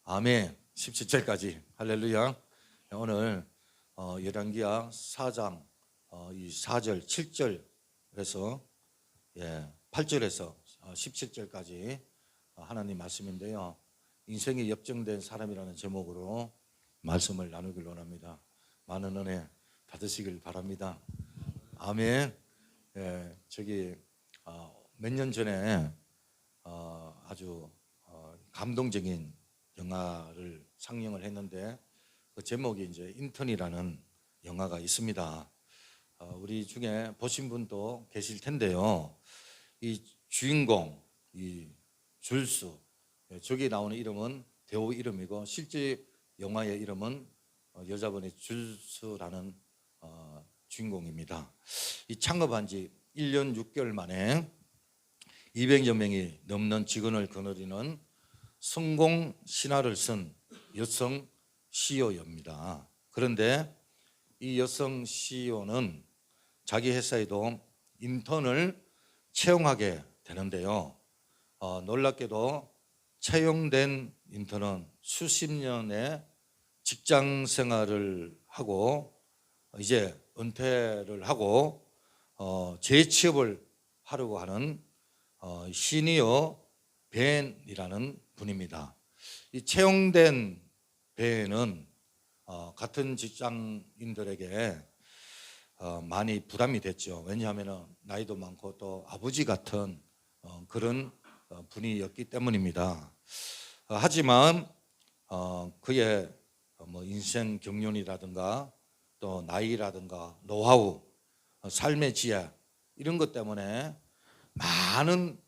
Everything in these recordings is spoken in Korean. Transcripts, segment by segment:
아멘. 17절까지 할렐루야. 오늘 열왕기하 4장 이 4절 7절에서 8절에서 17절까지 하나님 말씀인데요, 인생이 역정된 사람이라는 제목으로 말씀을 나누길 원합니다. 많은 은혜 받으시길 바랍니다. 아멘. 저기 몇 년 전에 아주 감동적인 영화를 상영을 했는데, 그 제목이 이제 인턴이라는 영화가 있습니다. 우리 중에 보신 분도 계실 텐데요, 이 주인공 이 줄수, 저기 나오는 이름은 배우 이름이고 실제 영화의 이름은 여자분의 줄수라는 주인공입니다. 이 창업한 지 1년 6개월 만에 200여 명이 넘는 직원을 거느리는 성공 신화를 쓴 여성 CEO입니다. 그런데 이 여성 CEO는 자기 회사에도 인턴을 채용하게 되는데요, 놀랍게도 채용된 인턴은 수십 년의 직장 생활을 하고 이제 은퇴를 하고 재취업을 하려고 하는 시니어 벤이라는 분입니다. 이 채용된 벤은 같은 직장인들에게 많이 부담이 됐죠. 왜냐하면 나이도 많고 또 아버지 같은 그런 분이었기 때문입니다. 하지만 그의 인생 경륜이라든가 또 나이라든가 노하우, 삶의 지혜, 이런 것 때문에 많은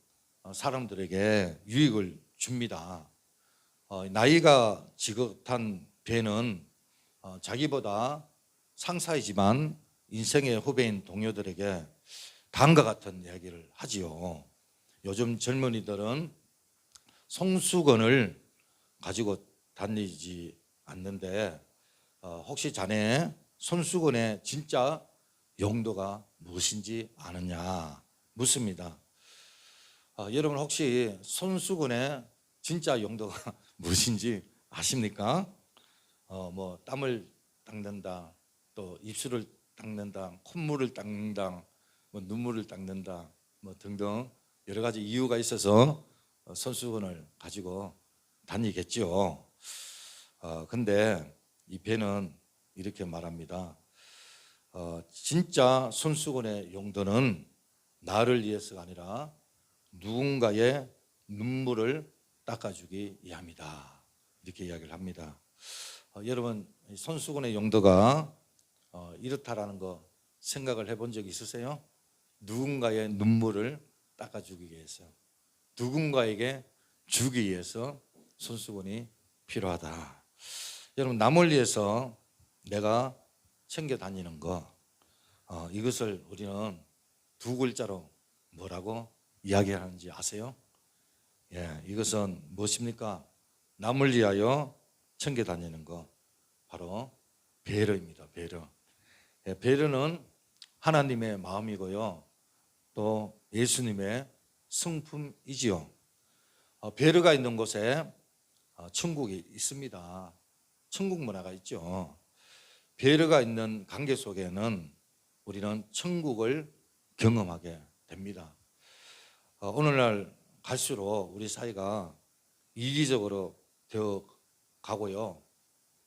사람들에게 유익을 줍니다. 나이가 지긋한 벤은 자기보다 상사이지만 인생의 후배인 동료들에게 다음과 같은 이야기를 하지요. 요즘 젊은이들은 손수건을 가지고 다니지 않는데 혹시 자네 손수건의 진짜 용도가 무엇인지 아느냐 묻습니다. 여러분 혹시 손수건의 진짜 용도가 무엇인지 아십니까? 땀을 닦는다, 또 입술을 닦는다, 콧물을 닦는다, 눈물을 닦는다, 등등 여러 가지 이유가 있어서 손수건을 가지고 다니겠죠. 근데 이 벤은 이렇게 말합니다. 진짜 손수건의 용도는 나를 위해서가 아니라 누군가의 눈물을 닦아주기 위함이다, 이렇게 이야기를 합니다. 여러분 손수건의 용도가 이렇다라는 거 생각을 해본 적 있으세요? 누군가의 눈물을 닦아주기 위해서, 누군가에게 주기 위해서 손수건이 필요하다. 여러분 남을 위해서 내가 챙겨 다니는 거, 이것을 우리는 두 글자로 뭐라고 이야기하는지 아세요? 이것은 무엇입니까? 남을 위하여 챙겨 다니는 거, 바로 배려입니다. 배려. 배려는 하나님의 마음이고요, 또 예수님의 성품이지요. 배려가 있는 곳에 천국이 있습니다. 천국 문화가 있죠. 배려가 있는 관계 속에는 우리는 천국을 경험하게 됩니다. 오늘날 갈수록 우리 사회가 이기적으로 되어 가고요,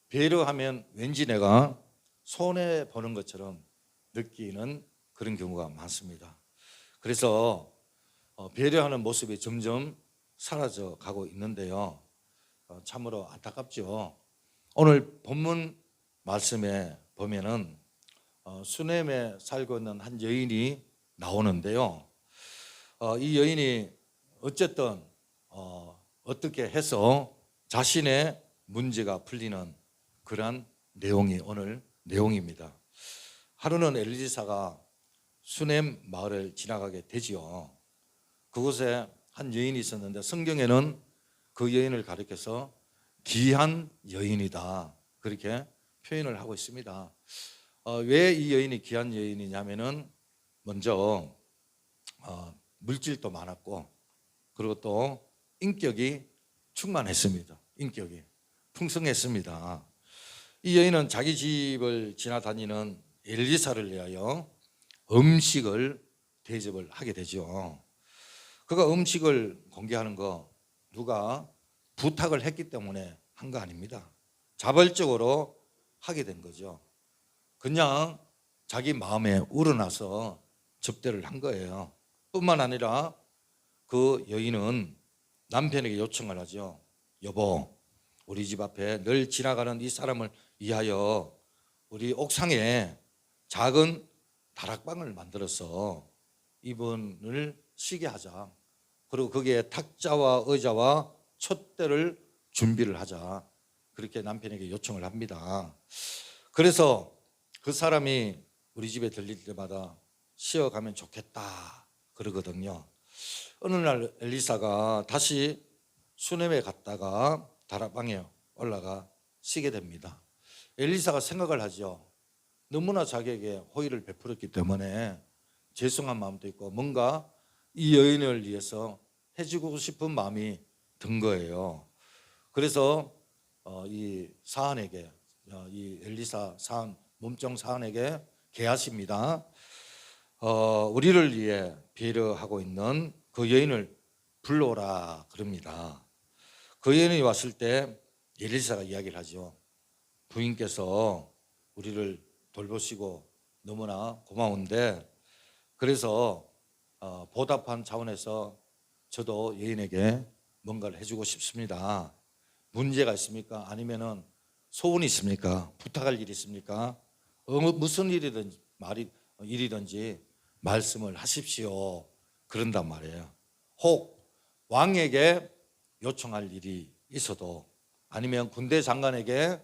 배려하면 왠지 내가 손해 보는 것처럼 느끼는 그런 경우가 많습니다. 그래서 배려하는 모습이 점점 사라져 가고 있는데요, 참으로 안타깝죠. 오늘 본문 말씀에 보면은 수넴에 살고 있는 한 여인이 나오는데요, 이 여인이 어쨌든 어떻게 해서 자신의 문제가 풀리는 그러한 내용이 오늘 내용입니다. 하루는 엘리사가 수넴 마을을 지나가게 되지요. 그곳에 한 여인이 있었는데 성경에는 그 여인을 가리켜서 귀한 여인이다, 그렇게 표현을 하고 있습니다. 왜 이 여인이 귀한 여인이냐면은 먼저 물질도 많았고, 그리고 또 인격이 충만했습니다. 인격이 풍성했습니다. 이 여인은 자기 집을 지나다니는 엘리사를 위하여 음식을 대접을 하게 되죠. 그가 음식을 공개하는 거 누가 부탁을 했기 때문에 한 거 아닙니다. 자발적으로 하게 된 거죠. 그냥 자기 마음에 우러나서 접대를 한 거예요. 뿐만 아니라 그 여인은 남편에게 요청을 하죠. 여보, 우리 집 앞에 늘 지나가는 이 사람을 위하여 우리 옥상에 작은 다락방을 만들어서 이분을 쉬게 하자. 그리고 거기에 탁자와 의자와 촛대를 준비를 하자. 그렇게 남편에게 요청을 합니다. 그래서 그 사람이 우리 집에 들릴 때마다 쉬어가면 좋겠다 그러거든요. 어느 날 엘리사가 다시 수넴에 갔다가 다락방에 올라가 쉬게 됩니다. 엘리사가 생각을 하죠. 너무나 자기에게 호의를 베풀었기 때문에 죄송한 마음도 있고 뭔가 이 여인을 위해서 해주고 싶은 마음이 든 거예요. 그래서 이 사안에게 이 엘리사 사안 몸종 사안에게 게하십니다. 우리를 위해 배려하고 있는 그 여인을 불러오라 그럽니다. 그 여인이 왔을 때 엘리사가 이야기를 하죠. 부인께서 우리를 돌보시고 너무나 고마운데 그래서 보답한 차원에서 저도 여인에게 뭔가를 해주고 싶습니다. 문제가 있습니까? 아니면은 소원이 있습니까? 부탁할 일이 있습니까? 무슨 일이든지 말씀을 하십시오. 그런단 말이에요. 혹 왕에게 요청할 일이 있어도 아니면 군대 장관에게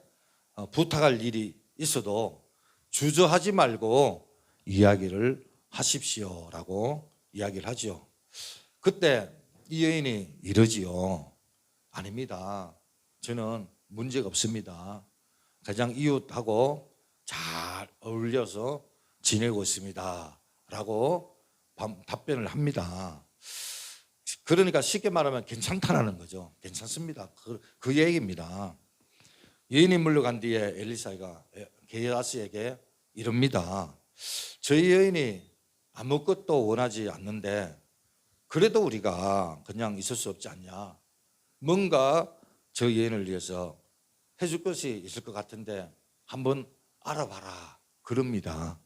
부탁할 일이 있어도 주저하지 말고 이야기를 하십시오라고 이야기를 하죠. 그때 이 여인이 이러지요. 아닙니다. 저는 문제가 없습니다. 가장 이웃하고 잘 어울려서 지내고 있습니다. 라고 답변을 합니다. 그러니까 쉽게 말하면 괜찮다라는 거죠. 괜찮습니다. 그 얘기입니다. 여인이 물러간 뒤에 엘리사가 게하시에게 이럽니다. 저희 여인이 아무것도 원하지 않는데 그래도 우리가 그냥 있을 수 없지 않냐. 뭔가 저 여인을 위해서 해줄 것이 있을 것 같은데 한번 알아봐라 그럽니다.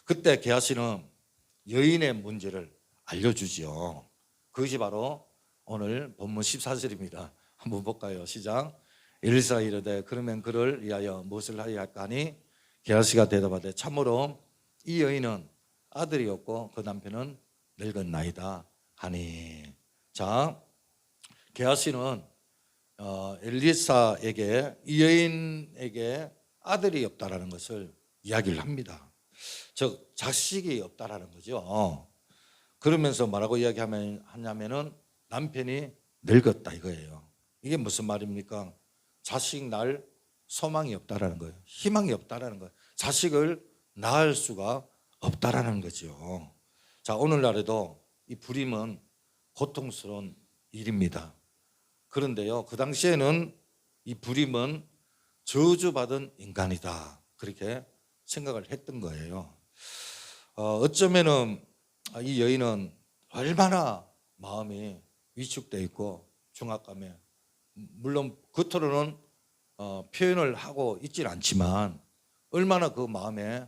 그때 게하시는 여인의 문제를 알려주지요. 그것이 바로 오늘 본문 14절입니다. 한번 볼까요? 시작. 엘리사가 이르되 그러면 그를 위하여 무엇을 하여야 할까 하니 게하시가 대답하되 참으로 이 여인은 아들이 없고 그 남편은 늙은 나이다 하니. 자, 게하시는 엘리사에게 이 여인에게 아들이 없다라는 것을 이야기를 합니다. 즉 자식이 없다라는 거죠. 그러면서 뭐라고 이야기하냐면은 남편이 늙었다 이거예요. 이게 무슨 말입니까? 자식 낳을 소망이 없다라는 거예요. 희망이 없다라는 거예요. 자식을 낳을 수가 없다라는 거죠. 자, 오늘날에도 이 불임은 고통스러운 일입니다. 그런데요, 그 당시에는 이 불임은 저주받은 인간이다 그렇게 생각을 했던 거예요. 어쩌면은 이 여인은 얼마나 마음이 위축되어 있고 중압감에 물론 겉으로는 표현을 하고 있지는 않지만 얼마나 그 마음에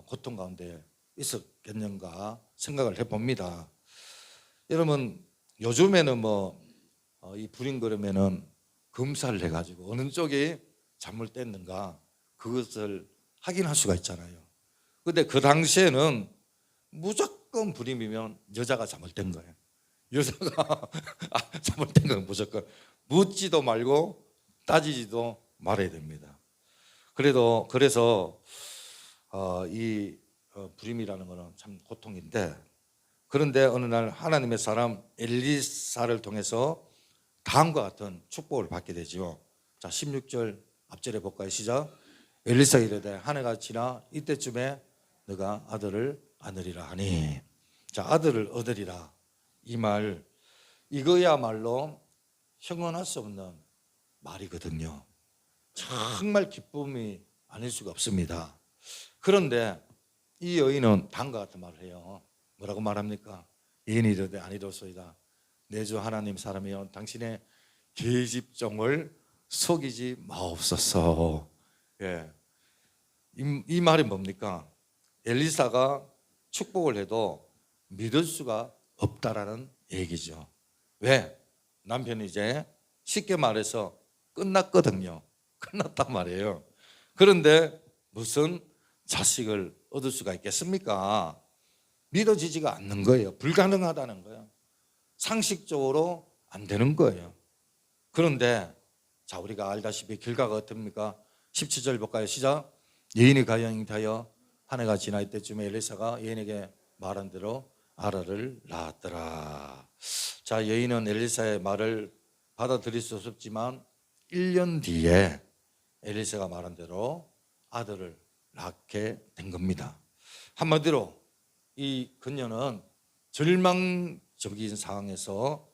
고통 가운데 있었겠는가 생각을 해봅니다. 여러분 요즘에는 이 불임 그러면은 검사를 해가지고 어느 쪽이 잘못됐는가 그것을 확인할 수가 있잖아요. 근데 그 당시에는 무조건 불임이면 여자가 잘못된 거예요. 여자가 잘못된 건 무조건 묻지도 말고 따지지도 말아야 됩니다. 그래서 이 불임이라는 것은 참 고통인데 그런데 어느 날 하나님의 사람 엘리사를 통해서 다음과 같은 축복을 받게 되죠. 자, 16절 앞절에 볼까요? 시작. 엘리사가 이르되 한 해가 지나 이때쯤에 너가 아들을 얻으리라 하니. 자, 아들을 얻으리라 이 말 이거야말로 형언할 수 없는 말이거든요. 정말 기쁨이 아닐 수가 없습니다. 그런데 이 여인은 다음과 같은 말을 해요. 뭐라고 말합니까? 이인이 이르되 아니로소이다. 내 주 하나님 사람이여 당신의 계집종을 속이지 마옵소서. 예. 이 말이 뭡니까? 엘리사가 축복을 해도 믿을 수가 없다라는 얘기죠. 왜? 남편이 이제 쉽게 말해서 끝났거든요. 끝났단 말이에요. 그런데 무슨 자식을 얻을 수가 있겠습니까? 믿어지지가 않는 거예요. 불가능하다는 거예요. 상식적으로 안 되는 거예요. 그런데 자, 우리가 알다시피 결과가 어떻습니까? 17절 볼까요? 시작. 여인이 가여 잉타하여 한 해가 지날 때쯤에 엘리사가 여인에게 말한 대로 아라를 낳았더라. 자, 여인은 엘리사의 말을 받아들일 수 없었지만 1년 뒤에 엘리사가 말한 대로 아들을 낳게 된 겁니다. 한마디로 이 그녀는 절망적인 상황에서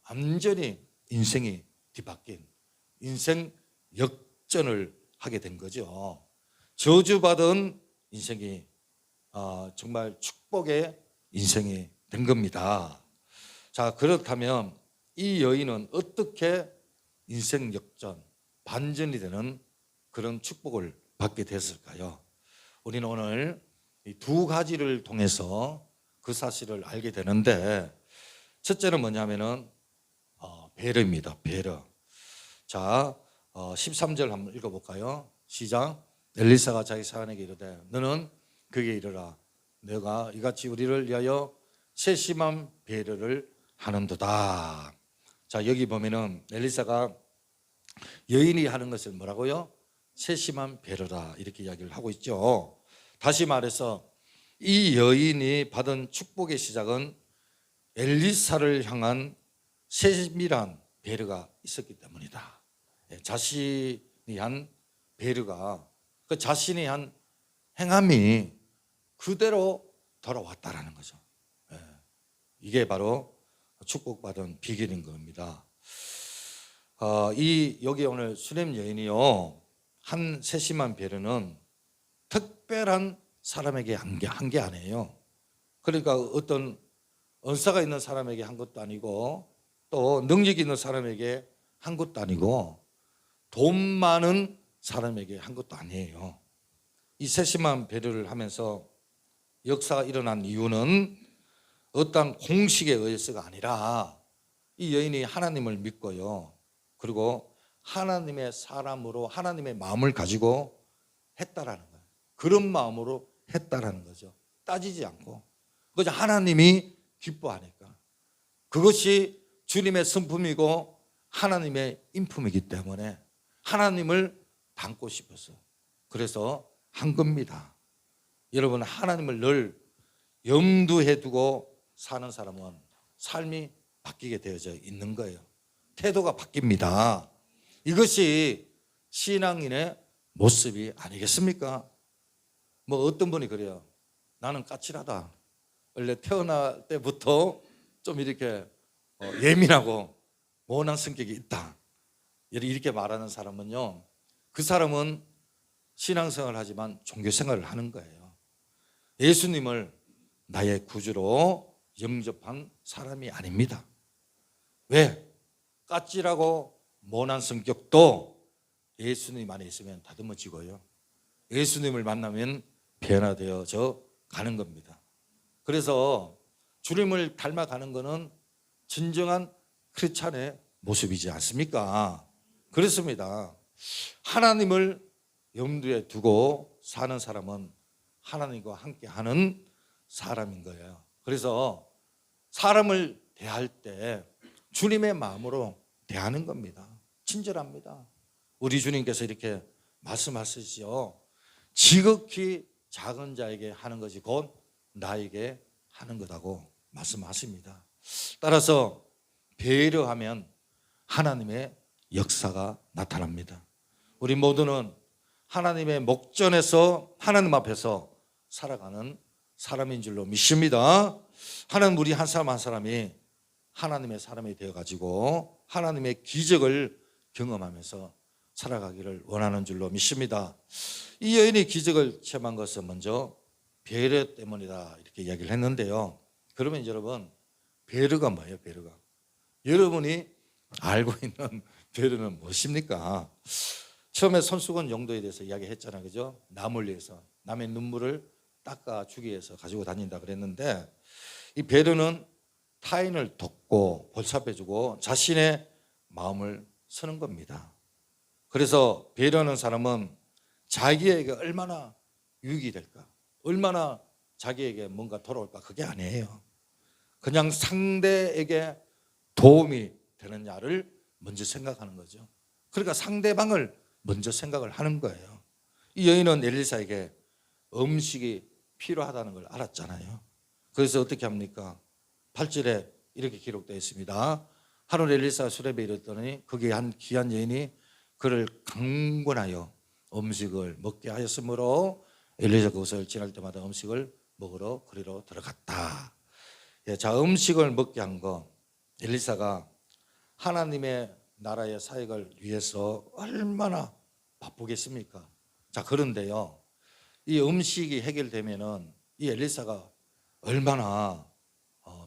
완전히 인생이 뒤바뀐 인생 역전을 하게 된 거죠. 저주받은 인생이 정말 축복의 인생이 된 겁니다. 자, 그렇다면 이 여인은 어떻게 인생 역전, 반전이 되는 그런 축복을 받게 됐을까요? 우리는 오늘 이 두 가지를 통해서 그 사실을 알게 되는데, 첫째는 뭐냐면은 배려입니다. 배려. 자, 13절 한번 읽어볼까요? 시작. 엘리사가 자기 사환에게 이르되 너는 그에게 이르라 내가 이같이 우리를 위하여 세심한 배려를 하는도다. 자, 여기 보면은 엘리사가 여인이 하는 것을 뭐라고요? 세심한 배려라 이렇게 이야기를 하고 있죠. 다시 말해서 이 여인이 받은 축복의 시작은 엘리사를 향한 세밀한 배려가 있었기 때문이다. 자신이 한 배려가 그 자신이 한 행함이 그대로 돌아왔다라는 거죠. 이게 바로 축복받은 비결인 겁니다. 여기 오늘 수렘 여인이요 한 세심한 배려는 특별한 사람에게 한 게 아니에요. 그러니까 어떤 은사가 있는 사람에게 한 것도 아니고 또 능력이 있는 사람에게 한 것도 아니고 돈 많은 사람에게 한 것도 아니에요. 이 세심한 배려를 하면서 역사가 일어난 이유는 어떤 공식에 의해서가 아니라 이 여인이 하나님을 믿고요. 그리고 하나님의 사람으로 하나님의 마음을 가지고 했다라는 거예요. 그런 마음으로 했다라는 거죠. 따지지 않고. 그저 하나님이 기뻐하니까. 그것이 주님의 성품이고 하나님의 인품이기 때문에 하나님을 닮고 싶어서 그래서 한 겁니다. 여러분, 하나님을 늘 염두에 두고 사는 사람은 삶이 바뀌게 되어져 있는 거예요. 태도가 바뀝니다. 이것이 신앙인의 모습이 아니겠습니까? 뭐 어떤 분이 그래요. 나는 까칠하다. 원래 태어날 때부터 좀 이렇게 예민하고 모난 성격이 있다. 이렇게 말하는 사람은요, 그 사람은 신앙생활을 하지만 종교생활을 하는 거예요. 예수님을 나의 구주로 영접한 사람이 아닙니다. 왜? 까칠하고 모난 성격도 예수님 안에 있으면 다듬어지고요. 예수님을 만나면 변화되어져 가는 겁니다. 그래서 주님을 닮아가는 것은 진정한 크리스찬의 모습이지 않습니까? 그렇습니다. 하나님을 염두에 두고 사는 사람은 하나님과 함께하는 사람인 거예요. 그래서 사람을 대할 때 주님의 마음으로 대하는 겁니다. 친절합니다. 우리 주님께서 이렇게 말씀하시죠. 지극히 작은 자에게 하는 것이 곧 나에게 하는 거라고 말씀하십니다. 따라서 배려하면 하나님의 역사가 나타납니다. 우리 모두는 하나님의 목전에서 하나님 앞에서 살아가는 사람인 줄로 믿습니다. 하나님 우리 한 사람 한 사람이 하나님의 사람이 되어가지고 하나님의 기적을 경험하면서 살아가기를 원하는 줄로 믿습니다. 이 여인이 기적을 체험한 것은 먼저 배려 때문이다 이렇게 이야기를 했는데요. 그러면 여러분, 배려가 뭐예요? 배려가 여러분이 알고 있는 배려는 무엇입니까? 처음에 손수건 용도에 대해서 이야기했잖아요, 그죠? 남을 위해서, 남의 눈물을 닦아주기 위해서 가지고 다닌다 그랬는데, 이 배려는 타인을 돕고 보살펴주고 자신의 마음을 쓰는 겁니다. 그래서 배려하는 사람은 자기에게 얼마나 유익이 될까, 얼마나 자기에게 뭔가 돌아올까, 그게 아니에요. 그냥 상대에게 도움이 되느냐를 먼저 생각하는 거죠. 그러니까 상대방을 먼저 생각을 하는 거예요. 이 여인은 엘리사에게 음식이 필요하다는 걸 알았잖아요. 그래서 어떻게 합니까? 8절에 이렇게 기록되어 있습니다. 하루 엘리사가 수렙에 이르렀더니 거기에 한 귀한 여인이 그를 강권하여 음식을 먹게 하였으므로 엘리사가 그곳을 지날 때마다 음식을 먹으러 그리로 들어갔다. 자, 음식을 먹게 한 거, 엘리사가 하나님의 나라의 사역을 위해서 얼마나 바쁘겠습니까? 자, 그런데요, 이 음식이 해결되면은 이 엘리사가 얼마나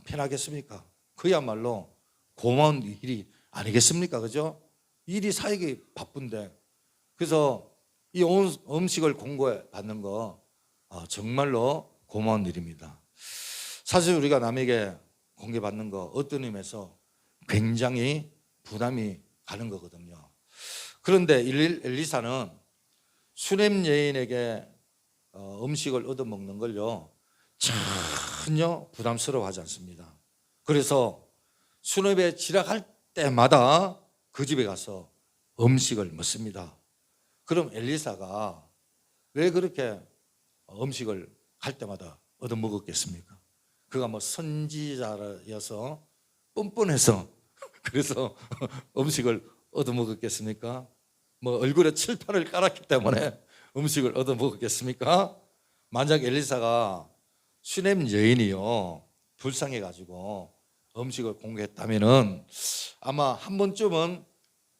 편하겠습니까? 그야말로 고마운 일이 아니겠습니까? 그죠? 일이 사역이 바쁜데, 그래서 이 음식을 공고해 받는 거 정말로 고마운 일입니다. 사실 우리가 남에게 공개받는 거 어떤 의미에서 굉장히 부담이 가는 거거든요. 그런데 엘리사는 수냄 여인에게 음식을 얻어먹는 걸요 전혀 부담스러워하지 않습니다. 그래서 수냄에 지나갈 때마다 그 집에 가서 음식을 먹습니다. 그럼 엘리사가 왜 그렇게 음식을 갈 때마다 얻어먹었겠습니까? 그가 뭐 선지자여서 뻔뻔해서 그래서 음식을 얻어먹었겠습니까? 뭐 얼굴에 칠판을 깔았기 때문에 음식을 얻어먹었겠습니까? 만약 엘리사가 수냄 여인이요 불쌍해가지고 음식을 공개했다면은 아마 한 번쯤은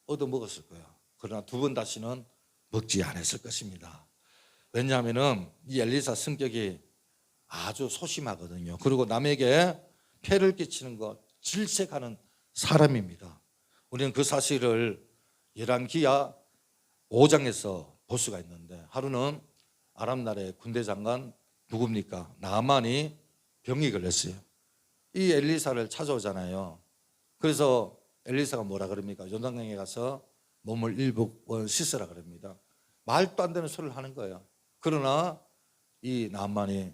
얻어먹었을 거예요. 그러나 두 번 다시는 먹지 않았을 것입니다. 왜냐하면은 이 엘리사 성격이 아주 소심하거든요. 그리고 남에게 폐를 끼치는 것 질색하는 사람입니다. 우리는 그 사실을 열왕기하 5장에서 볼 수가 있는데, 하루는 아람 나라의 군대 장관 누굽니까? 나아만이 병이 걸렸어요. 이 엘리사를 찾아오잖아요. 그래서 엘리사가 뭐라 그럽니까? 요단강에 가서 몸을 7번 씻으라 그럽니다. 말도 안 되는 소리를 하는 거예요. 그러나 이 나아만이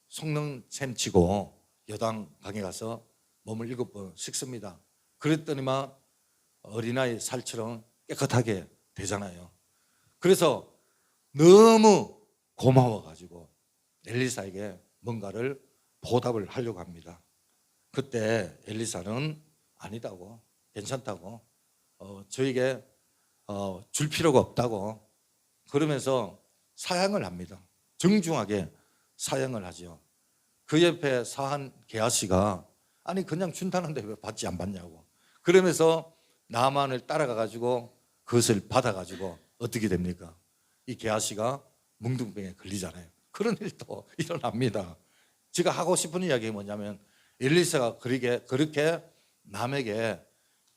속는 셈 치고 요단강에 가서 몸을 7번 씻습니다. 그랬더니만 어린아이 살처럼 깨끗하게 되잖아요. 그래서 너무 고마워가지고 엘리사에게 뭔가를 보답을 하려고 합니다. 그때 엘리사는 아니다고, 괜찮다고, 저에게 줄 필요가 없다고 그러면서 사양을 합니다. 정중하게 사양을 하죠. 그 옆에 사한 게하시가 아니 그냥 준다는데 왜 받지 안 받냐고 그러면서 나만을 따라가가지고 그것을 받아가지고 어떻게 됩니까? 이 게하시가 뭉둥병에 걸리잖아요. 그런 일도 일어납니다. 제가 하고 싶은 이야기가 뭐냐면 엘리사가 그렇게 남에게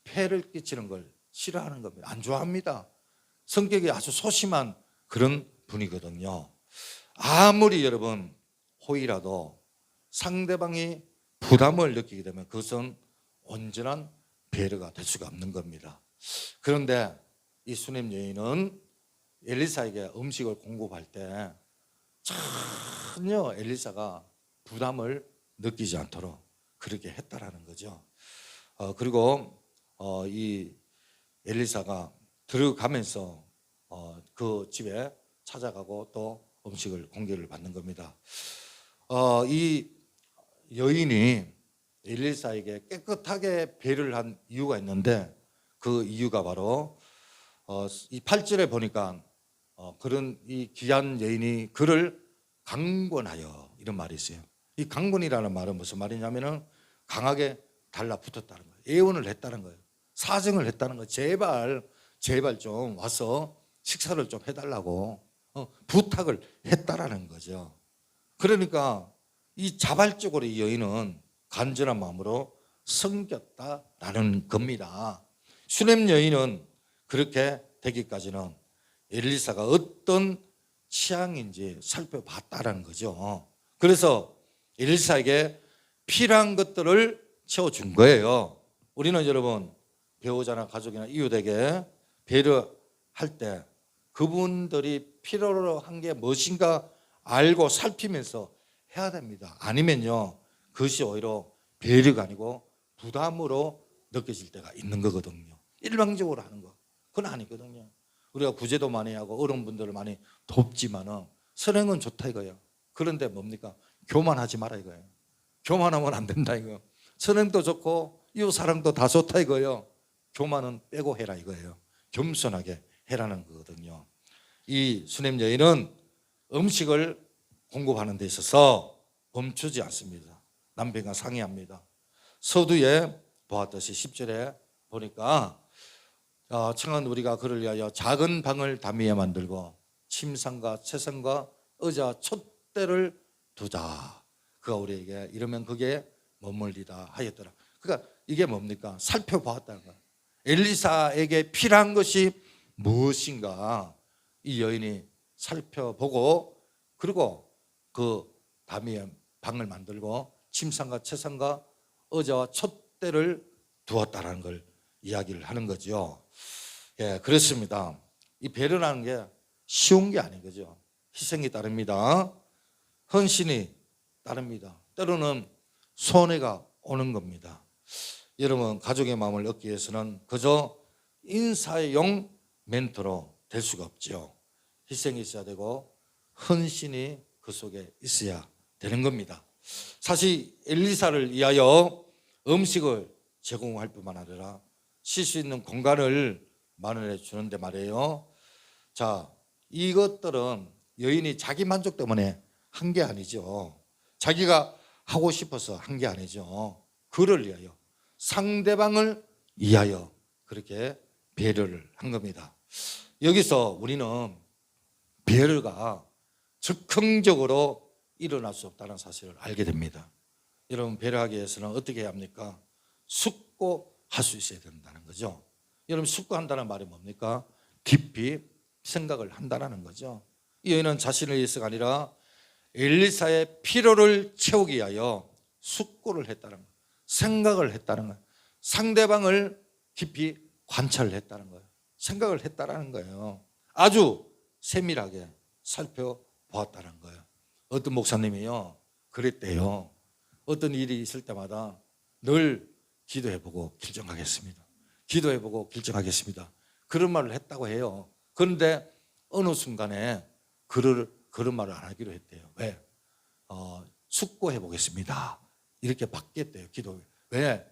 폐를 끼치는 걸 싫어하는 겁니다. 안 좋아합니다. 성격이 아주 소심한 그런 분이거든요. 아무리 여러분 호의라도 상대방이 부담을 느끼게 되면 그것은 온전한 배려가 될 수가 없는 겁니다. 그런데 이 수냄 여인은 엘리사에게 음식을 공급할 때 전혀 엘리사가 부담을 느끼지 않도록 그렇게 했다라는 거죠. 그리고 이 엘리사가 들어가면서 그 집에 찾아가고 또 음식을 공개를 받는 겁니다. 이 여인이 엘리사에게 깨끗하게 배려를 한 이유가 있는데 그 이유가 바로 이 8절에 보니까 그런 이 귀한 여인이 그를 강권하여 이런 말이 있어요. 이 강권이라는 말은 무슨 말이냐면은 강하게 달라붙었다는 거예요. 애원을 했다는 거예요. 사정을 했다는 거예요. 제발 좀 와서 식사를 좀 해달라고 부탁을 했다라는 거죠. 그러니까 이 자발적으로 이 여인은 간절한 마음으로 섬겼다라는 겁니다. 슈넴 여인은 그렇게 되기까지는 엘리사가 어떤 취향인지 살펴봤다라는 거죠. 그래서 엘리사에게 필요한 것들을 채워준 거예요. 우리는 여러분 배우자나 가족이나 이웃에게 배려할 때 그분들이 필요로 한 게 무엇인가 알고 살피면서 해야 됩니다. 아니면요 그것이 오히려 배려가 아니고 부담으로 느껴질 때가 있는 거거든요. 일방적으로 하는 거 그건 아니거든요. 우리가 구제도 많이 하고 어른분들을 많이 돕지만은 선행은 좋다 이거예요. 그런데 뭡니까? 교만하지 마라 이거예요. 교만하면 안 된다 이거. 선행도 좋고 이웃 사랑도 다 좋다 이거예요. 교만은 빼고 해라 이거예요. 겸손하게 해라는 거거든요. 이 수넴 여인은 음식을 공급하는 데 있어서 멈추지 않습니다. 남편과 상의합니다. 서두에 보았듯이 10절에 보니까 청한 우리가 그를 위하여 작은 방을 담위에 만들고 침상과 채상과 의자 촛대를 두자. 그가 우리에게 이러면 그게 머물리다 하였더라. 그러니까 이게 뭡니까? 살펴보았다는 거예요. 엘리사에게 필요한 것이 무엇인가 이 여인이 살펴보고 그리고 그 담위에 방을 만들고 침상과 채상과 의자와 촛대를 두었다라는 걸 이야기를 하는 거죠. 예, 그렇습니다. 이 배려라는 게 쉬운 게 아닌 거죠. 희생이 따릅니다. 헌신이 따릅니다. 때로는 손해가 오는 겁니다. 여러분 가족의 마음을 얻기 위해서는 그저 인사용 멘토로 될 수가 없죠. 희생이 있어야 되고 헌신이 그 속에 있어야 되는 겁니다. 사실 엘리사를 위하여 음식을 제공할 뿐만 아니라 쉴 수 있는 공간을 마련해 주는데 말이에요. 자, 이것들은 여인이 자기 만족 때문에 한 게 아니죠. 자기가 하고 싶어서 한 게 아니죠. 그를 위하여 상대방을 위하여 그렇게 배려를 한 겁니다. 여기서 우리는 배려가 즉흥적으로 일어날 수 없다는 사실을 알게 됩니다. 여러분 배려하기 위해서는 어떻게 해야 합니까? 숙고할 수 있어야 된다는 거죠. 여러분 숙고한다는 말이 뭡니까? 깊이 생각을 한다는 거죠. 이 여인은 자신을 위해서가 아니라 엘리사의 필요를 채우기 위하여 숙고를 했다는 거예요. 생각을 했다는 거예요. 상대방을 깊이 관찰을 했다는 거예요. 생각을 했다는 거예요. 아주 세밀하게 살펴보았다는 거예요. 어떤 목사님이요 그랬대요. 어떤 일이 있을 때마다 늘 기도해보고 결정하겠습니다. 기도해보고 결정하겠습니다. 그런 말을 했다고 해요. 그런데 어느 순간에 그런 말을 안 하기로 했대요. 왜? 숙고해보겠습니다. 이렇게 바뀌었대요. 기도. 왜?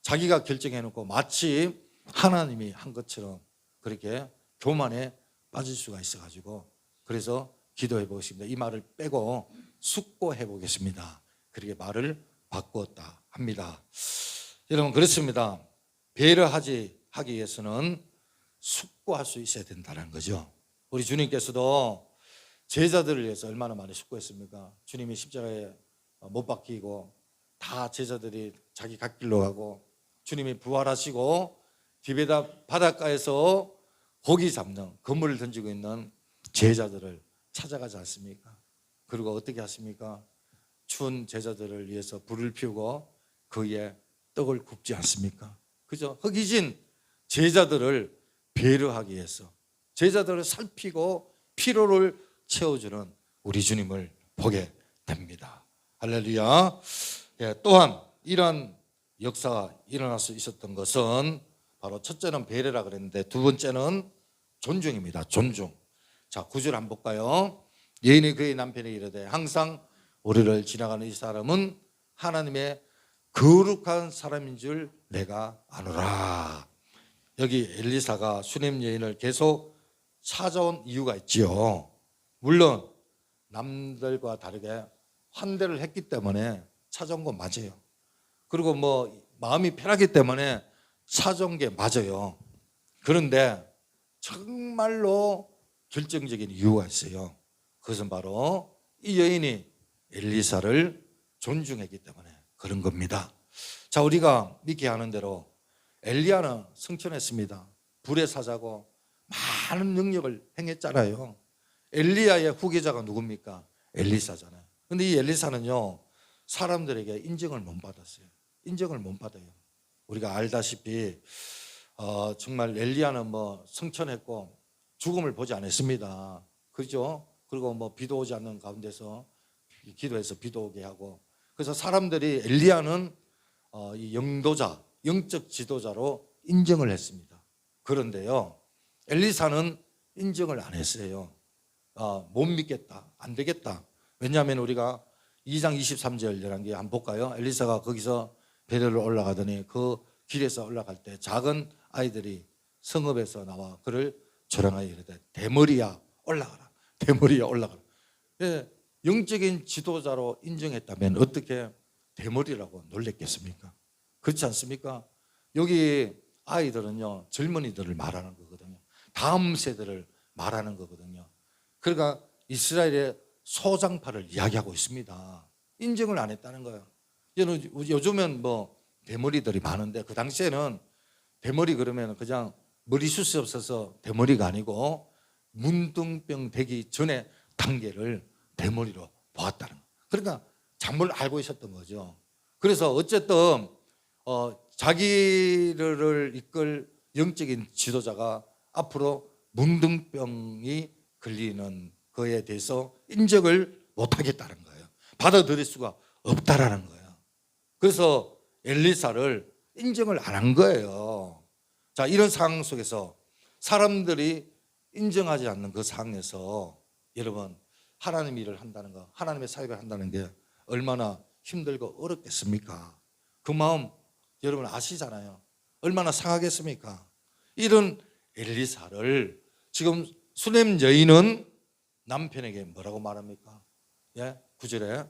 자기가 결정해놓고 마치 하나님이 한 것처럼 그렇게 교만에 빠질 수가 있어가지고 그래서 기도해보겠습니다. 이 말을 빼고 숙고해보겠습니다. 그렇게 말을 바꾸었다 합니다. 여러분 그렇습니다. 하기 위해서는 숙고할 수 있어야 된다는 거죠. 우리 주님께서도 제자들을 위해서 얼마나 많이 숙고했습니까? 주님이 십자가에 못 박히고 다 제자들이 자기 갈 길로 가고 주님이 부활하시고 디베다 바닷가에서 고기 잡는 그물을 던지고 있는 제자들을 찾아가지 않습니까? 그리고 어떻게 하십니까? 추운 제자들을 위해서 불을 피우고 그 위에 떡을 굽지 않습니까? 그죠? 허기진 제자들을 배려하기 위해서 제자들을 살피고 피로를 채워주는 우리 주님을 보게 됩니다. 할렐루야. 예, 또한 이런 역사가 일어날 수 있었던 것은 바로 첫째는 배려라 그랬는데 두 번째는 존중입니다. 존중. 자, 9절 한번 볼까요? 여인이 그의 남편에게 이르되 항상 우리를 지나가는 이 사람은 하나님의 거룩한 사람인 줄 내가 아노라. 여기 엘리사가 슈넴 여인을 계속 찾아온 이유가 있지요. 물론 남들과 다르게 환대를 했기 때문에 찾아온 건 맞아요. 그리고 뭐 마음이 편하기 때문에 찾아온 게 맞아요. 그런데 정말로 결정적인 이유가 있어요. 그것은 바로 이 여인이 엘리사를 존중했기 때문에 그런 겁니다. 자, 우리가 믿게 하는 대로 엘리야는 승천했습니다. 불의 사자고 많은 능력을 행했잖아요. 엘리야의 후계자가 누굽니까? 엘리사잖아요. 근데 이 엘리사는요, 사람들에게 인정을 못 받았어요. 인정을 못 받아요. 우리가 알다시피 정말 엘리야는 뭐 승천했고 죽음을 보지 않았습니다. 그렇죠? 그리고 뭐 비도 오지 않는 가운데서 기도해서 비도 오게 하고, 그래서 사람들이 엘리야는 이 영도자, 영적 지도자로 인정을 했습니다. 그런데요, 엘리사는 인정을 안 했어요. 못 믿겠다, 안 되겠다. 왜냐하면 우리가 2장 23절 열한기 한번 볼까요? 엘리사가 거기서 베델로 올라가더니 그 길에서 올라갈 때 작은 아이들이 성읍에서 나와 그를 조롱하여 이르되 대머리야 올라가라, 대머리야 올라가라. 예, 영적인 지도자로 인정했다면 어떻게 대머리라고 놀랬겠습니까? 그렇지 않습니까? 여기 아이들은요, 젊은이들을 말하는 거거든요. 다음 세대를 말하는 거거든요. 그러니까 이스라엘의 소장파를 이야기하고 있습니다. 인정을 안 했다는 거예요. 요즘은 뭐 대머리들이 많은데 그 당시에는 대머리 그러면 그냥 머리숱이 없어서 대머리가 아니고 문둥병 되기 전에 단계를 대머리로 보았다는 거예요. 그러니까 잘못 알고 있었던 거죠. 그래서 어쨌든 자기를 이끌 영적인 지도자가 앞으로 문둥병이 걸리는 거에 대해서 인정을 못하겠다는 거예요. 받아들일 수가 없다라는 거예요. 그래서 엘리사를 인정을 안 한 거예요. 자, 이런 상황 속에서 사람들이 인정하지 않는 그 상황에서 여러분, 하나님 일을 한다는 거, 하나님의 사역을 한다는 게 얼마나 힘들고 어렵겠습니까? 그 마음 여러분 아시잖아요. 얼마나 상하겠습니까? 이런 엘리사를 지금 수넴 여인은 남편에게 뭐라고 말합니까? 예, 9절에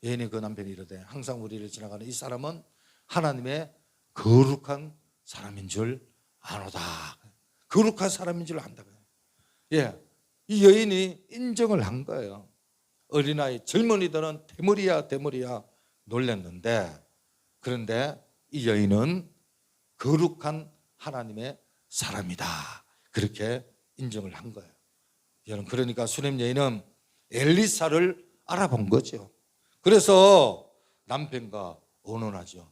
여인이 그 남편이 이르되 항상 우리를 지나가는 이 사람은 하나님의 거룩한 사람인 줄 아노다. 거룩한 사람인 줄 안다. 예, 이 여인이 인정을 한 거예요. 어린아이 젊은이들은 대머리야 대머리야 놀랐는데, 그런데 이 여인은 거룩한 하나님의 사람이다, 그렇게 인정을 한 거예요. 여러분, 그러니까 수넴 여인은 엘리사를 알아본 거죠. 그래서 남편과 언언하죠.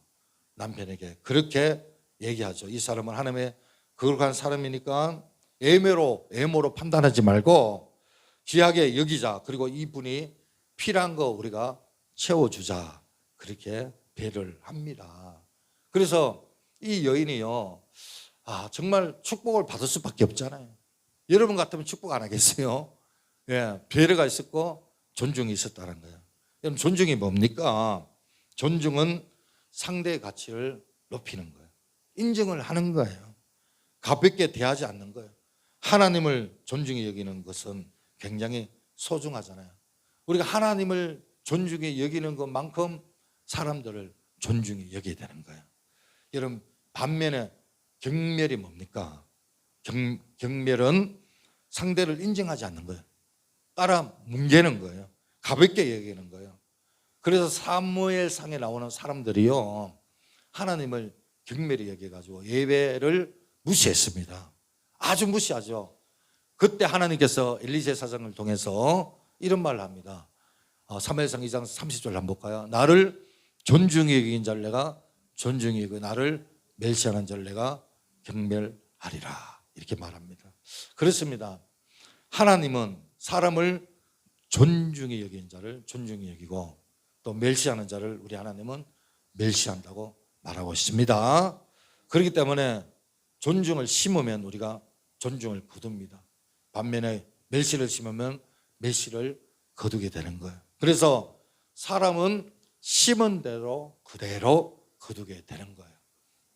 남편에게 그렇게 얘기하죠. 이 사람은 하나님의 거룩한 사람이니까 애모로 판단하지 말고 귀하게 여기자. 그리고 이분이 필요한 거 우리가 채워주자. 그렇게 배를 합니다. 그래서 이 여인이요, 정말 축복을 받을 수밖에 없잖아요. 여러분 같으면 축복 안 하겠어요? 예, 배려가 있었고 존중이 있었다는 거예요. 여러분, 존중이 뭡니까? 존중은 상대의 가치를 높이는 거예요. 인정을 하는 거예요. 가볍게 대하지 않는 거예요. 하나님을 존중히 여기는 것은 굉장히 소중하잖아요. 우리가 하나님을 존중히 여기는 것만큼 사람들을 존중히 여겨야 되는 거예요. 여러분, 반면에 경멸이 뭡니까? 경멸은 상대를 인정하지 않는 거예요. 따라 뭉개는 거예요. 가볍게 여기는 거예요. 그래서 사무엘상에 나오는 사람들이요, 하나님을 경멸히 여겨가지고 예배를 무시했습니다. 아주 무시하죠. 그때 하나님께서 엘리세 사장을 통해서 이런 말을 합니다. 사무엘상 2장 30절 한번 볼까요? 나를 존중히 여긴 자를 내가 존중히 여기고 나를 멸시하는 자를 내가 경멸하리라, 이렇게 말합니다. 그렇습니다. 하나님은 사람을 존중히 여긴 자를 존중히 여기고 또 멸시하는 자를 우리 하나님은 멸시한다고 말하고 있습니다. 그렇기 때문에 존중을 심으면 우리가 존중을 거둡니다. 반면에 멸시를 심으면 멸시를 거두게 되는 거예요. 그래서 사람은 심은 대로 그대로 거두게 되는 거예요.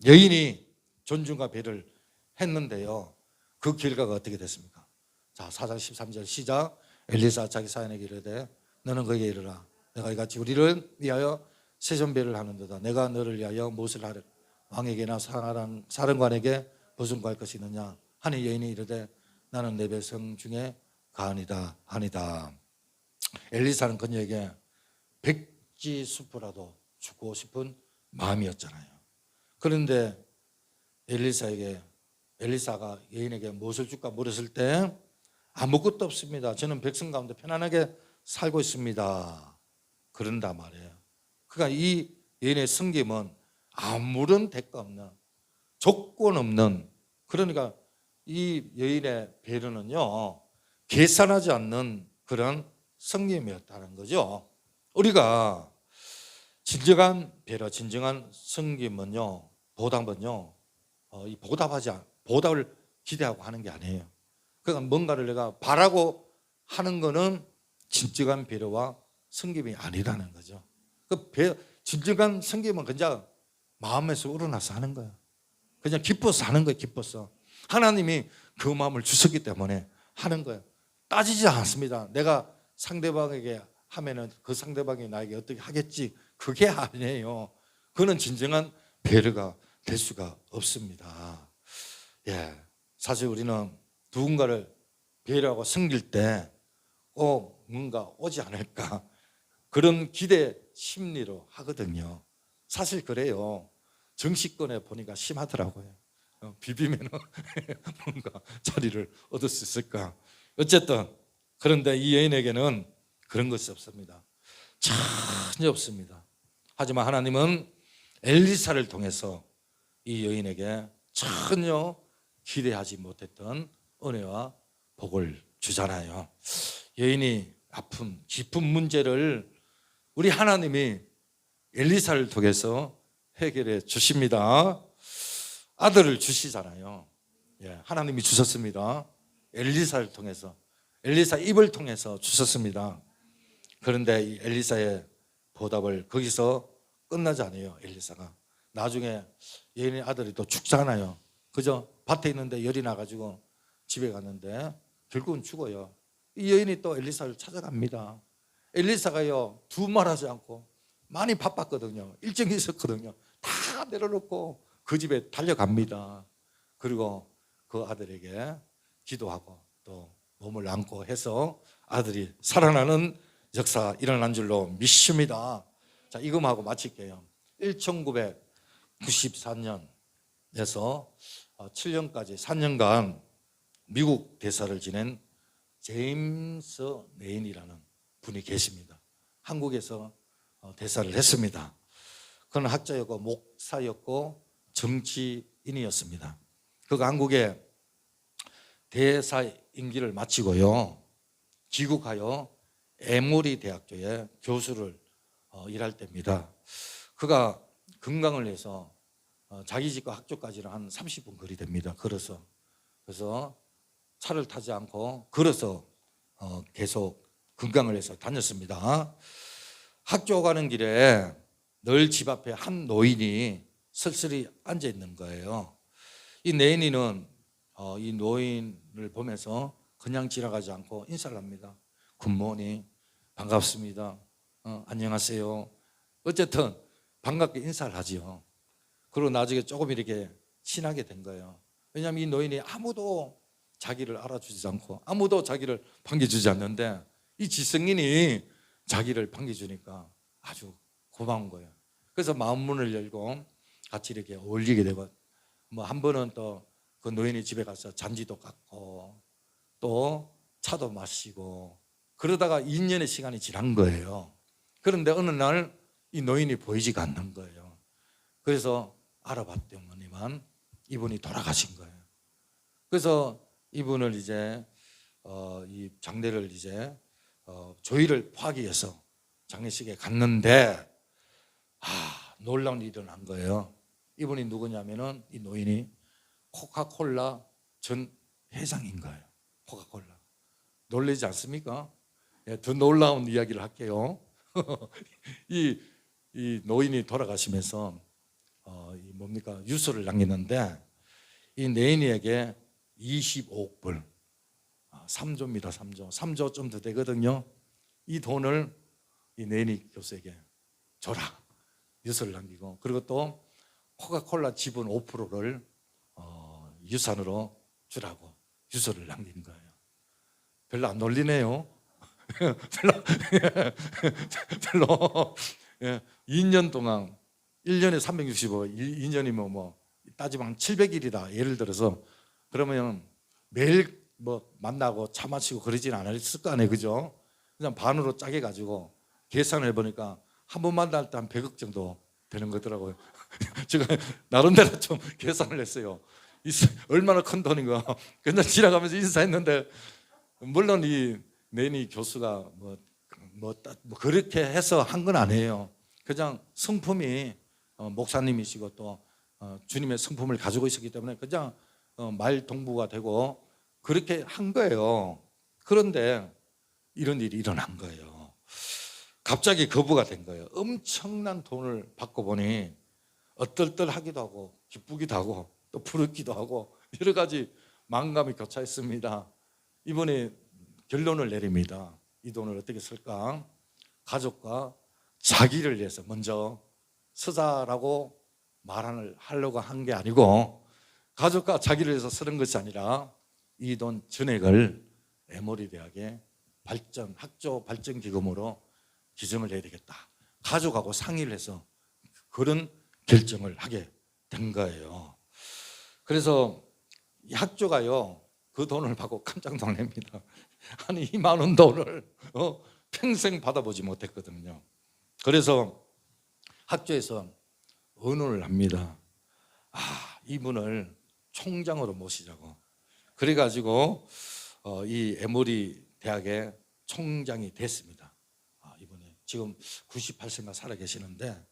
여인이 존중과 배를 했는데요, 그 결과가 어떻게 됐습니까? 자, 4장 13절 시작. 엘리사 자기 사연에게 이르되 너는 그에게 이르라 내가 이같이 우리를 위하여 세전배를 하는도다. 내가 너를 위하여 무엇을 왕에게나 사령관에게 무슨 구할 것이 있느냐 하니 여인이 이르되 나는 내 백성 중에 가은이다 하니다. 엘리사는 그녀에게 백지수프라도 주고 싶은 마음이었잖아요. 그런데 엘리사가 여인에게 무엇을 줄까 물었을 때 아무것도 없습니다. 저는 백성 가운데 편안하게 살고 있습니다. 그런다 말이에요. 그러니까 이 여인의 섬김은 아무런 대가 없는, 조건 없는, 그러니까 이 여인의 배려는요 계산하지 않는 그런 섬김이었다는 거죠. 우리가 진정한 배려, 진정한 섬김은요, 이 보답을 기대하고 하는 게 아니에요. 그러니까 뭔가를 내가 바라고 하는 거는 진정한 배려와 섬김이 아니라는 거죠. 진정한 섬김은 그냥 마음에서 우러나서 하는 거예요. 그냥 기뻐서 하는 거예요. 기뻐서 하나님이 그 마음을 주셨기 때문에 하는 거예요. 따지지 않습니다. 내가 상대방에게 하면은 그 상대방이 나에게 어떻게 하겠지, 그게 아니에요. 그는 진정한 배려가 될 수가 없습니다. 사실 우리는 누군가를 배려하고 섬길 때 뭔가 오지 않을까 그런 기대 심리로 하거든요. 사실 그래요. 정치권에 보니까 심하더라고요. 비비면 뭔가 자리를 얻을 수 있을까. 어쨌든 그런데 이 여인에게는 그런 것이 없습니다. 전혀 없습니다. 하지만 하나님은 엘리사를 통해서 이 여인에게 전혀 기대하지 못했던 은혜와 복을 주잖아요. 여인이 아픈 깊은 문제를 우리 하나님이 엘리사를 통해서 해결해 주십니다. 아들을 주시잖아요. 하나님이 주셨습니다. 엘리사를 통해서, 엘리사 입을 통해서 주셨습니다. 그런데 이 엘리사의 보답을 거기서 끝나지 않아요. 엘리사가 나중에 여인의 아들이 또 죽잖아요. 그죠? 밭에 있는데 열이 나가지고 집에 갔는데 결국은 죽어요. 이 여인이 또 엘리사를 찾아갑니다. 엘리사가요 두말하지 않고, 많이 바빴거든요. 일정이 있었거든요. 다 내려놓고 그 집에 달려갑니다. 그리고 그 아들에게 기도하고 또 몸을 안고 해서 아들이 살아나는 역사가 일어난 줄로 믿습니다. 자, 이것하고 마칠게요. 1994년에서 7년까지 4년간 미국 대사를 지낸 제임스 네인이라는 분이 계십니다. 한국에서 대사를 했습니다. 그는 학자였고 목사였고 정치인이었습니다. 그가 한국에 대사 임기를 마치고요 귀국하여 에모리 대학교에 교수를 일할 때입니다. 그가 건강을 위해서 자기 집과 학교까지는 한 30분 거리 됩니다. 걸어서. 그래서 차를 타지 않고 걸어서 계속 건강을 위해서 다녔습니다. 학교 가는 길에 늘 집 앞에 한 노인이 쓸쓸히 앉아 있는 거예요. 이 네인이는 이 노인을 보면서 그냥 지나가지 않고 인사를 합니다. 굿모닝, 반갑습니다. 안녕하세요. 어쨌든 반갑게 인사를 하지요. 그리고 나중에 조금 이렇게 친하게 된 거예요. 왜냐하면 이 노인이 아무도 자기를 알아주지 않고 아무도 자기를 반겨주지 않는데 이 지성인이 자기를 반겨주니까 아주 고마운 거예요. 그래서 마음문을 열고 같이 이렇게 어울리게 되고, 한 번은 또 그 노인이 집에 가서 잔디도 깎고 또 차도 마시고 그러다가 2년의 시간이 지난 거예요. 그런데 어느 날 이 노인이 보이지가 않는 거예요. 그래서 알아봤더니만 이분이 돌아가신 거예요. 그래서 이분을 이제 이 장례를 이제 조의를 파기 위해서 장례식에 갔는데 놀라운 일이 일어난 거예요. 이분이 누구냐면은 이 노인이 코카콜라 전 회장인 거예요. 코카콜라. 놀라지 않습니까? 더 놀라운 이야기를 할게요. 이 노인이 돌아가시면서 유서를 남기는데 이 네인이에게 25억 불, 3조입니다. 3조 좀 더 되거든요. 이 돈을 이 네인이 교수에게 줘라. 유서를 남기고, 그리고 또 코카콜라 지분 5%를 유산으로 주라고 유서를 남긴 거예요. 별로 안 놀리네요. 별로 2년 동안 1년에 365, 2년이면 뭐 따지면 700일이다. 예를 들어서 그러면 매일 뭐 만나고 차 마시고 그러진 않았을 거 아니에요, 그죠? 그냥 반으로 짜게 가지고 계산을 해보니까 한 번 만날 때 한 100억 정도 되는 거더라고요. 제가 나름대로 좀 계산을 했어요. 얼마나 큰 돈인가. 그냥 지나가면서 인사했는데, 물론 이 내니 교수가 뭐 그렇게 해서 한 건 아니에요. 그냥 성품이 목사님이시고 또 주님의 성품을 가지고 있었기 때문에 그냥 말 동부가 되고 그렇게 한 거예요. 그런데 이런 일이 일어난 거예요. 갑자기 거부가 된 거예요. 엄청난 돈을 받고 보니 어떨떨하기도 하고 기쁘기도 하고 또 부럽기도 하고 여러 가지 만감이 교차했습니다. 이번에 결론을 내립니다. 이 돈을 어떻게 쓸까? 가족과 자기를 위해서 먼저 쓰자라고 하려고 한 게 아니고, 가족과 자기를 위해서 쓰는 것이 아니라 이 돈 전액을 에모리 대학의 학조 발전 기금으로 기증을 해야 되겠다. 가족하고 상의를 해서 그런 결정을 하게 된 거예요. 그래서 이 학조가요, 그 돈을 받고 깜짝 놀랍니다. 아니 이 많은 돈을 평생 받아보지 못했거든요. 그래서 학조에서 의논을 합니다. 이분을 총장으로 모시자고. 그래가지고 이 에모리 대학의 총장이 됐습니다. 이분이 지금 98세가 살아계시는데,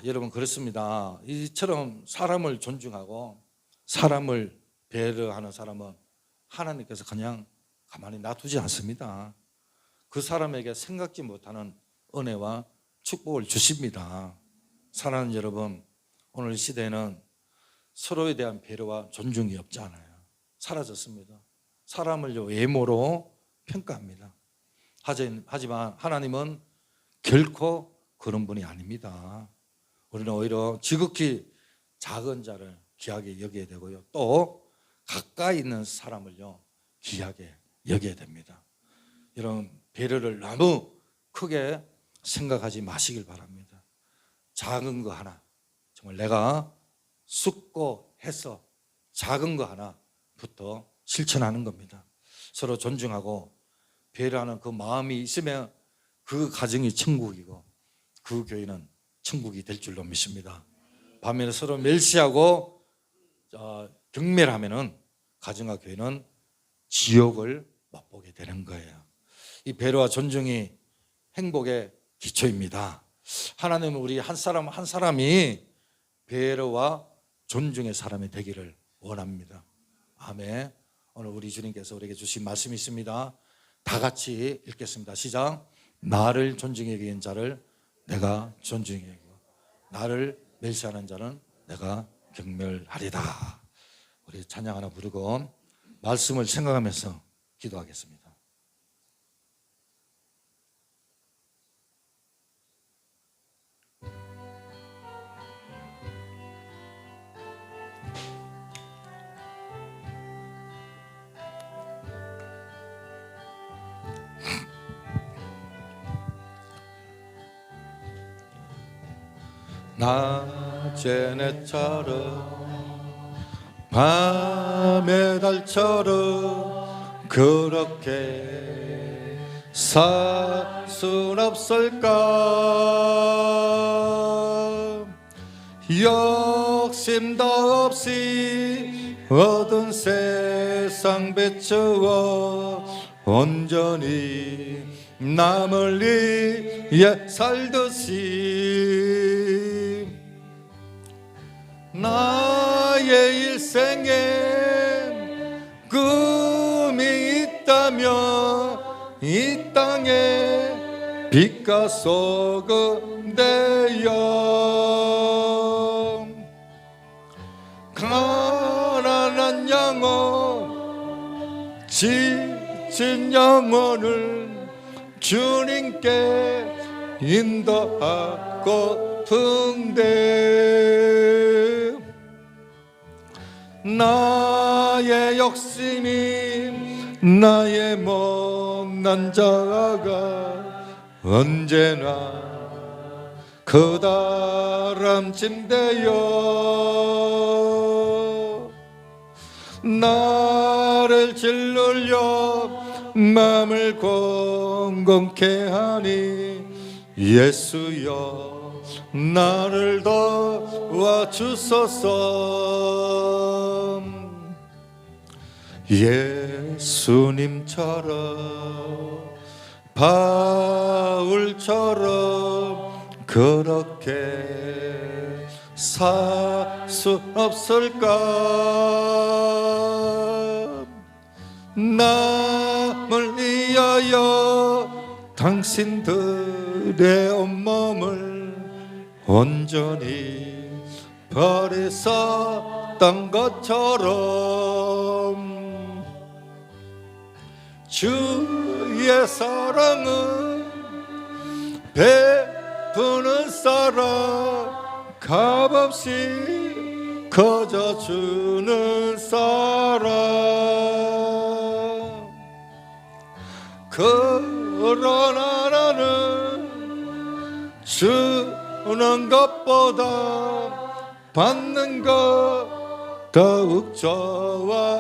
여러분 그렇습니다. 이처럼 사람을 존중하고 사람을 배려하는 사람은 하나님께서 그냥 가만히 놔두지 않습니다. 그 사람에게 생각지 못하는 은혜와 축복을 주십니다. 사랑하는 여러분, 오늘 시대에는 서로에 대한 배려와 존중이 없지 않아요. 사라졌습니다. 사람을 외모로 평가합니다. 하지만 하나님은 결코 그런 분이 아닙니다. 우리는 오히려 지극히 작은 자를 귀하게 여겨야 되고요, 또 가까이 있는 사람을요 귀하게 여겨야 됩니다. 이런 배려를 너무 크게 생각하지 마시길 바랍니다. 작은 거 하나, 정말 내가 숙고해서 작은 거 하나부터 실천하는 겁니다. 서로 존중하고 배려하는 그 마음이 있으면 그 가정이 천국이고 그 교회는 천국이 될 줄로 믿습니다. 반면에 서로 멸시하고 경멸하면은 가정과 교회는 지옥을 맛보게 되는 거예요. 이 배려와 존중이 행복의 기초입니다. 하나님은 우리 한 사람 한 사람이 배려와 존중의 사람이 되기를 원합니다. 아멘. 오늘 우리 주님께서 우리에게 주신 말씀이 있습니다. 다 같이 읽겠습니다. 시작. 나를 존중해 여기는 자를 내가 존중해 여기고 나를 멸시하는 자는 내가 경멸하리다. 우리 찬양 하나 부르고 말씀을 생각하면서 기도하겠습니다. 낮의 해처럼 밤의 달처럼 그렇게 살 순 없을까? 욕심도 없이 얻은 세상 비추어 온전히 남을 위해 살듯이 나의 일생에 꿈이 있다면 이 땅에 빛과 소금 되어 가난한 영혼 지친 영혼을 주님께 인도하고 아픈데 나의 욕심이 나의 못난 자가 언제나 그다람친대요. 나를 짓눌려 마음을 공공케 하니 예수여 나를 도와주소서. 예수님처럼 바울처럼 그렇게 살 수 없을까? 남을 위하여 당신들의 온몸을 온전히 버리셨던 것처럼 주의 사랑은 베푸는 사랑 값없이 거저주는 사랑. 그러나 나는 주는 것보다 받는 것 더욱 좋아